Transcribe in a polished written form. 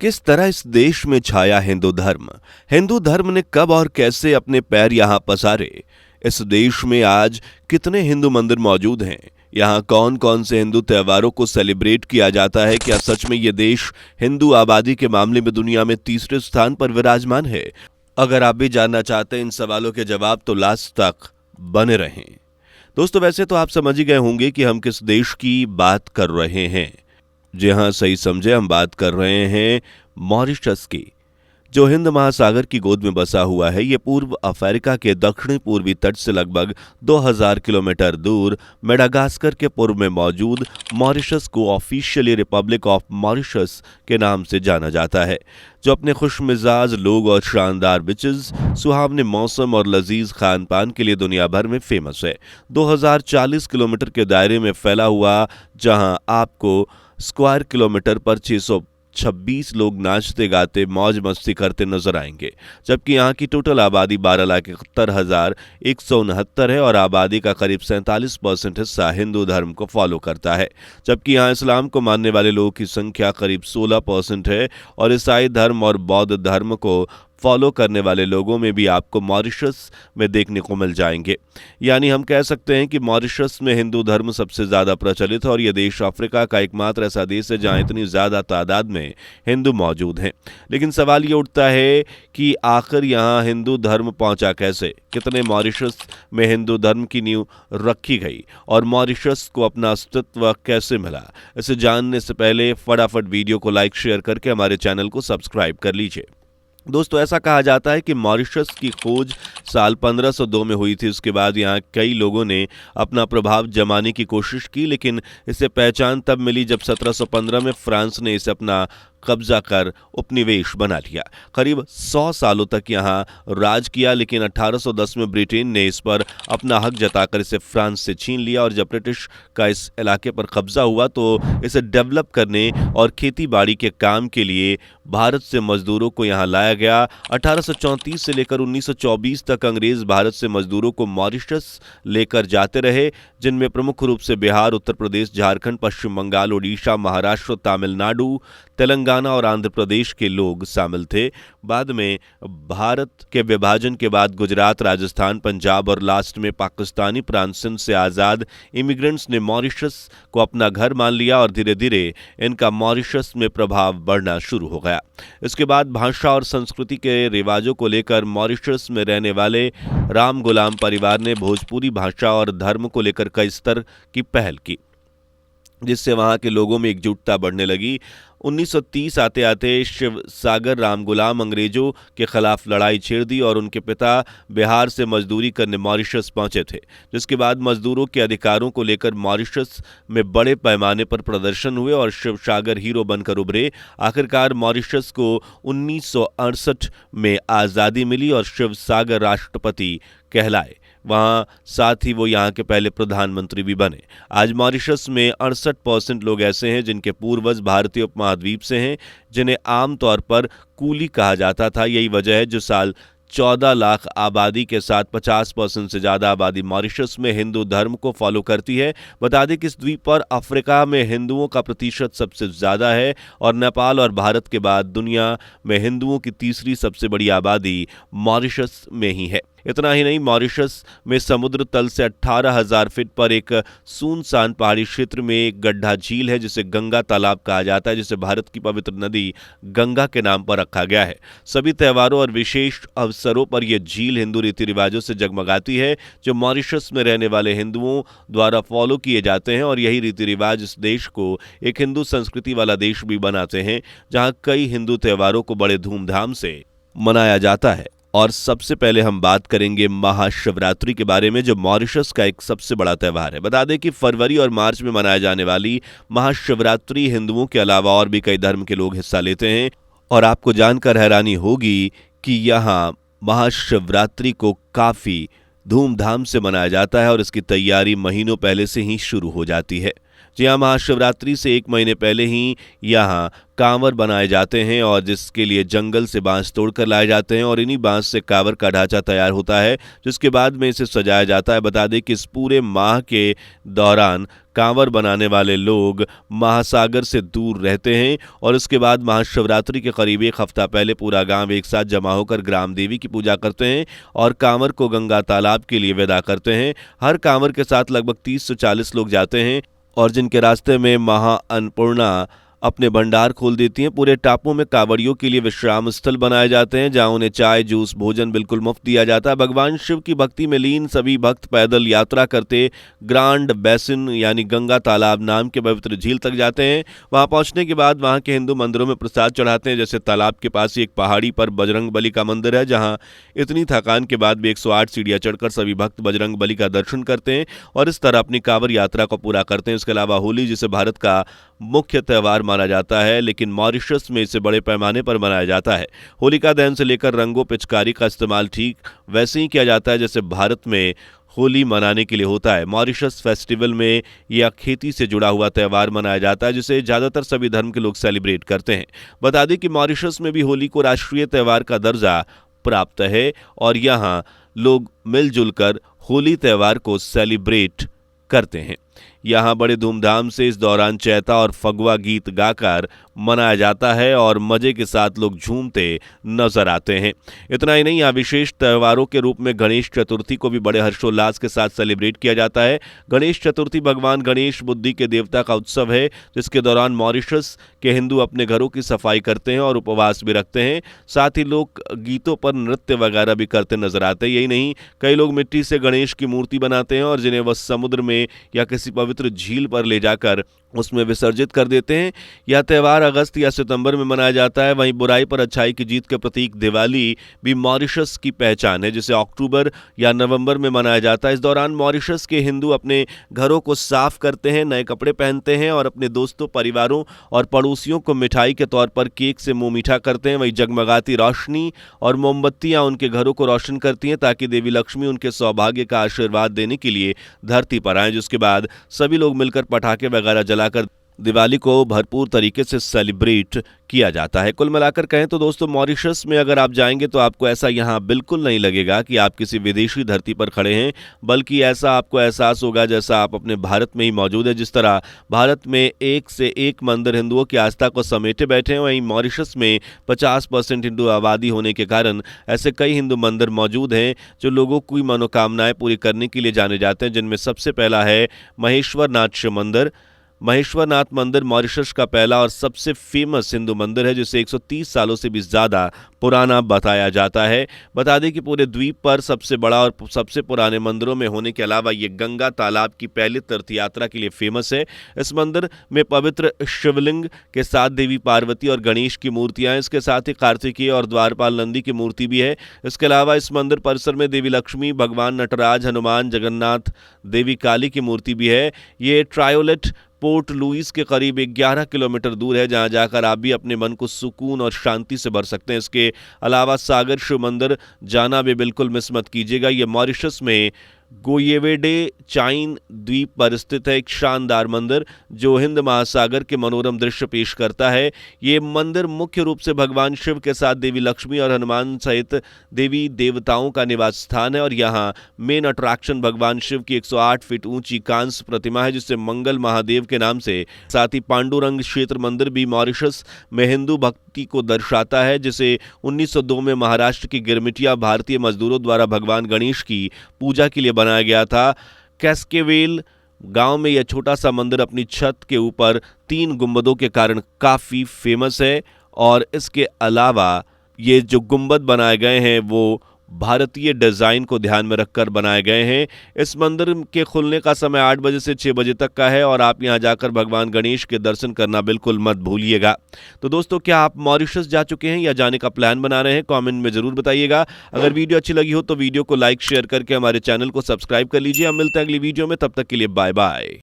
किस तरह इस देश में छाया हिंदू धर्म ने कब और कैसे अपने पैर यहाँ पसारे। इस देश में आज कितने हिंदू मंदिर मौजूद हैं, यहाँ कौन कौन से हिंदू त्योहारों को सेलिब्रेट किया जाता है। क्या सच में ये देश हिंदू आबादी के मामले में दुनिया में तीसरे स्थान पर विराजमान है? अगर आप भी जानना चाहते हैं इन सवालों के जवाब तो लास्ट तक बने रहें। दोस्तों, वैसे तो आप समझ ही गए होंगे कि हम किस देश की बात कर रहे हैं। जी हाँ, सही समझे, हम बात कर रहे हैं मॉरिशस की, जो हिंद महासागर की गोद में बसा हुआ है। ये पूर्व अफ्रीका के दक्षिणी पूर्वी तट से लगभग 2000 किलोमीटर दूर मेडागास्कर के पूर्व में मौजूद मॉरिशस को ऑफिशियली रिपब्लिक ऑफ मॉरिशस के नाम से जाना जाता है, जो अपने खुशमिजाज लोग और शानदार बीचेस, सुहावने मौसम और लजीज खान पान के लिए दुनिया भर में फेमस है। 2040 किलोमीटर के दायरे में फैला हुआ, जहां आपको स्क्वायर किलोमीटर पर 626 लोग नाचते गाते मौज मस्ती करते नजर आएंगे, जबकि यहाँ की टोटल आबादी 12,71,169 है और आबादी का करीब 47% हिस्सा हिंदू धर्म को फॉलो करता है, जबकि यहाँ इस्लाम को मानने वाले लोगों की संख्या करीब 16% है और ईसाई धर्म और बौद्ध धर्म को फॉलो करने वाले लोगों में भी आपको मॉरिशस में देखने को मिल जाएंगे। यानी हम कह सकते हैं कि मॉरिशस में हिंदू धर्म सबसे ज्यादा प्रचलित है और यह देश अफ्रीका का एकमात्र ऐसा देश है जहां इतनी ज्यादा तादाद में हिंदू मौजूद हैं। लेकिन सवाल ये उठता है कि आखिर यहां हिंदू धर्म पहुंचा कैसे, कितने मॉरिशस में हिंदू धर्म की नींव रखी गई और मॉरिशस को अपना अस्तित्व कैसे मिला। इसे जानने से पहले फटाफट वीडियो को लाइक शेयर करके हमारे चैनल को सब्सक्राइब कर लीजिए। दोस्तों, ऐसा कहा जाता है कि मॉरिशस की खोज साल 1502 में हुई थी। उसके बाद यहाँ कई लोगों ने अपना प्रभाव जमाने की कोशिश की, लेकिन इसे पहचान तब मिली जब 1715 में फ्रांस ने इसे अपना कब्जा कर उपनिवेश बना लिया। करीब 100 सालों तक यहाँ राज किया, लेकिन 1810 में ब्रिटेन ने इस पर अपना हक जताकर इसे फ्रांस से छीन लिया और जब ब्रिटिश का इस इलाके पर कब्जा हुआ तो इसे डेवलप करने और खेती बाड़ी के काम के लिए भारत से मजदूरों को यहाँ लाया गया। 1834 से लेकर 1924 तक अंग्रेज भारत से मजदूरों को मॉरिशस लेकर जाते रहे, जिनमें प्रमुख रूप से बिहार, उत्तर प्रदेश, झारखंड, पश्चिम बंगाल, ओडिशा, महाराष्ट्र, तमिलनाडु, तेलंगाना और आंध्र प्रदेश के लोग शामिल थे। बाद में भारत के विभाजन के बाद गुजरात, राजस्थान, पंजाब और लास्ट में पाकिस्तानी प्रांत सिंध से आजाद इमिग्रेंट्स ने मॉरिशस को अपना घर मान लिया और धीरे धीरे इनका मॉरिशस में प्रभाव बढ़ना शुरू हो गया। इसके बाद भाषा और संस्कृति के रिवाजों को लेकर मॉरिशस में रहने वाले राम गुलाम परिवार ने भोजपुरी भाषा और धर्म को लेकर कई स्तर की पहल की, जिससे वहां के लोगों में एकजुटता बढ़ने लगी। 1930 आते आते शिव सागर राम गुलाम अंग्रेजों के खिलाफ लड़ाई छेड़ दी और उनके पिता बिहार से मजदूरी करने मॉरिशस पहुंचे थे, जिसके बाद मजदूरों के अधिकारों को लेकर मॉरिशस में बड़े पैमाने पर प्रदर्शन हुए और शिव सागर हीरो बनकर उभरे। आखिरकार मॉरिशस को 1968 में आज़ादी मिली और शिव सागर राष्ट्रपति कहलाए। वहाँ साथ ही वो यहाँ के पहले प्रधानमंत्री भी बने। आज मॉरिशस में 68% लोग ऐसे हैं जिनके पूर्वज भारतीय उपमहाद्वीप से हैं, जिन्हें आमतौर पर कूली कहा जाता था। यही वजह है जो साल 14 लाख आबादी के साथ 50% से ज़्यादा आबादी मॉरिशस में हिंदू धर्म को फॉलो करती है। बता दें कि इस द्वीप पर अफ्रीका में हिंदुओं का प्रतिशत सबसे ज़्यादा है और नेपाल और भारत के बाद दुनिया में हिंदुओं की तीसरी सबसे बड़ी आबादी मॉरिशस में ही है। इतना ही नहीं, मॉरिशस में समुद्र तल से 18,000 फीट पर एक सुनसान पहाड़ी क्षेत्र में एक गड्ढा झील है जिसे गंगा तालाब कहा जाता है, जिसे भारत की पवित्र नदी गंगा के नाम पर रखा गया है। सभी त्योहारों और विशेष अवसरों पर यह झील हिंदू रीति रिवाजों से जगमगाती है, जो मॉरिशस में रहने वाले हिंदुओं द्वारा फॉलो किए जाते हैं और यही रीति रिवाज इस देश को एक हिंदू संस्कृति वाला देश भी बनाते हैं, जहां कई हिंदू त्योहारों को बड़े धूमधाम से मनाया जाता है। और सबसे पहले हम बात करेंगे महाशिवरात्रि के बारे में, जो मॉरिशस का एक सबसे बड़ा त्यौहार है। बता दें कि फरवरी और मार्च में मनाए जाने वाली महाशिवरात्रि हिंदुओं के अलावा और भी कई धर्म के लोग हिस्सा लेते हैं और आपको जानकर हैरानी होगी कि यहाँ महाशिवरात्रि को काफ़ी धूमधाम से मनाया जाता है और इसकी तैयारी महीनों पहले से ही शुरू हो जाती है। जी हाँ, महाशिवरात्रि से 1 महीने पहले ही यहाँ कांवर बनाए जाते हैं और जिसके लिए जंगल से बांस तोड़कर लाए जाते हैं और इन्हीं बांस से कांवर का ढांचा तैयार होता है, जिसके बाद में इसे सजाया जाता है। बता दें कि इस पूरे माह के दौरान कांवर बनाने वाले लोग महासागर से दूर रहते हैं और इसके बाद महाशिवरात्रि के करीब एक हफ्ता पहले पूरा गांव एक साथ जमा होकर ग्राम देवी की पूजा करते हैं और कांवर को गंगा तालाब के लिए विदा करते हैं। हर कांवर के साथ लगभग 30 से 40 लोग जाते हैं और जिनके रास्ते में महा अन्नपूर्णा अपने भंडार खोल देती हैं। पूरे टापू में कांवड़ियों के लिए विश्राम स्थल बनाए जाते हैं जहां उन्हें चाय जूस भोजन बिल्कुल मुफ्त दिया जाता है। भगवान शिव की भक्ति में लीन सभी भक्त पैदल यात्रा करते ग्रांड बेसिन यानी गंगा तालाब नाम के पवित्र झील तक जाते हैं। वहां पहुंचने के बाद वहां के हिंदू मंदिरों में प्रसाद चढ़ाते हैं। जैसे तालाब के पास ही एक पहाड़ी पर बजरंग बली का मंदिर है जहाँ इतनी थकान के बाद भी 108 सीढ़ियां चढ़कर सभी भक्त बजरंग बली का दर्शन करते हैं और इस तरह अपनी कांवर यात्रा को पूरा करते हैं। इसके अलावा होली, जिसे भारत का मुख्य त्यौहार माना जाता है, लेकिन मॉरिशस में इसे बड़े पैमाने पर मनाया जाता है। होलिका दहन से लेकर रंगों पिचकारी का इस्तेमाल ठीक वैसे ही किया जाता है जैसे भारत में होली मनाने के लिए होता है। मॉरिशस फेस्टिवल में यह खेती से जुड़ा हुआ त्यौहार मनाया जाता है जिसे ज़्यादातर सभी धर्म के लोग सेलिब्रेट करते हैं। बता दें कि मॉरिशस में भी होली को राष्ट्रीय त्यौहार का दर्जा प्राप्त है और यहाँ लोग मिलजुल कर होली त्यौहार को सेलिब्रेट करते हैं। यहाँ बड़े धूमधाम से इस दौरान चैता और फगवा गीत गाकर मनाया जाता है और मजे के साथ लोग झूमते नजर आते हैं। इतना ही नहीं, यहाँ विशेष त्योहारों के रूप में गणेश चतुर्थी को भी बड़े हर्षोल्लास के साथ सेलिब्रेट किया जाता है। गणेश चतुर्थी भगवान गणेश बुद्धि के देवता का उत्सव है जिसके दौरान मॉरिशस के हिंदू अपने घरों की सफाई करते हैं और उपवास भी रखते हैं। साथ ही लोग गीतों पर नृत्य वगैरह भी करते नजर आते हैं। यही नहीं, कई लोग मिट्टी से गणेश की मूर्ति बनाते हैं और जिन्हें वह समुद्र में या किसी पवित्र झील पर ले जाकर उसमें विसर्जित कर देते हैं। यह त्यौहार अगस्त या सितंबर में मनाया जाता है। वहीं बुराई पर अच्छाई की जीत के प्रतीक दिवाली भी मॉरिशस की पहचान है जिसे अक्टूबर या नवंबर में मनाया जाता है। इस दौरान मॉरिशस के हिंदू अपने घरों को साफ करते हैं, नए कपड़े पहनते हैं और अपने दोस्तों, परिवारों और पड़ोसियों को मिठाई के तौर पर केक से मुंह मीठा करते हैं। वहीं जगमगाती रोशनी और मोमबत्तियां उनके घरों को रोशन करती हैं ताकि देवी लक्ष्मी उनके सौभाग्य का आशीर्वाद देने के लिए धरती पर आए। जिसके बाद सभी लोग मिलकर पटाखे वगैरह जलाकर दिवाली को भरपूर तरीके से सेलिब्रेट किया जाता है। कुल मिलाकर कहें तो दोस्तों, मॉरिशस में अगर आप जाएंगे तो आपको ऐसा यहाँ बिल्कुल नहीं लगेगा कि आप किसी विदेशी धरती पर खड़े हैं, बल्कि ऐसा आपको एहसास होगा जैसा आप अपने भारत में ही मौजूद है। जिस तरह भारत में एक से एक मंदिर हिंदुओं की आस्था को समेटे बैठे हैं, वहीं मॉरिशस में 50% हिंदू आबादी होने के कारण ऐसे कई हिंदू मंदिर मौजूद हैं जो लोगों की मनोकामनाएं पूरी करने के लिए जाने जाते हैं। जिनमें सबसे पहला है महेश्वरनाथ शिव मंदिर। महेश्वरनाथ मंदिर मॉरिशस का पहला और सबसे फेमस हिंदू मंदिर है जिसे 130 सालों से भी ज़्यादा पुराना बताया जाता है। बता दें कि पूरे द्वीप पर सबसे बड़ा और सबसे पुराने मंदिरों में होने के अलावा ये गंगा तालाब की पहली तीर्थ यात्रा के लिए फेमस है। इस मंदिर में पवित्र शिवलिंग के साथ देवी पार्वती और गणेश की मूर्तियां हैं। इसके साथ ही कार्तिकेय और द्वारपाल नंदी की मूर्ति भी है। इसके अलावा इस मंदिर परिसर में देवी लक्ष्मी, भगवान नटराज, हनुमान, जगन्नाथ, देवी काली की मूर्ति भी है। ये ट्रायोलेट पोर्ट लुइस के करीब 11 किलोमीटर दूर है जहां जाकर आप भी अपने मन को सुकून और शांति से भर सकते हैं। इसके अलावा सागर शिव मंदिर जाना भी बिल्कुल मिस मत कीजिएगा। ये मॉरिशस में गोयेवेडे चाइन द्वीप पर स्थित है एक शानदार मंदिर जो हिंद महासागर के मनोरम दृश्य पेश करता है। ये मंदिर मुख्य रूप से भगवान शिव के साथ देवी लक्ष्मी और हनुमान सहित देवी देवताओं का निवास स्थान है और यहाँ मेन अट्रैक्शन भगवान शिव की 108 फीट ऊंची कांस्य प्रतिमा है जिसे मंगल महादेव के नाम से। साथ ही पांडुरंग क्षेत्र मंदिर भी मॉरिशस में हिंदू भक्ति को दर्शाता है जिसे 1902 में महाराष्ट्र की गिरमिटिया भारतीय मजदूरों द्वारा भगवान गणेश की पूजा के लिए बनाया गया था। कैस्केवेल गांव में यह छोटा सा मंदिर अपनी छत के ऊपर 3 गुंबदों के कारण काफी फेमस है और इसके अलावा ये जो गुंबद बनाए गए हैं वो भारतीय डिजाइन को ध्यान में रखकर बनाए गए हैं। इस मंदिर के खुलने का समय 8 बजे से 6 बजे तक का है और आप यहां जाकर भगवान गणेश के दर्शन करना बिल्कुल मत भूलिएगा। तो दोस्तों, क्या आप मॉरिशस जा चुके हैं या जाने का प्लान बना रहे हैं? कमेंट में जरूर बताइएगा। अगर वीडियो अच्छी लगी हो तो वीडियो को लाइक शेयर करके हमारे चैनल को सब्सक्राइब कर लीजिए। हम मिलते हैं अगली वीडियो में, तब तक के लिए बाय बाय।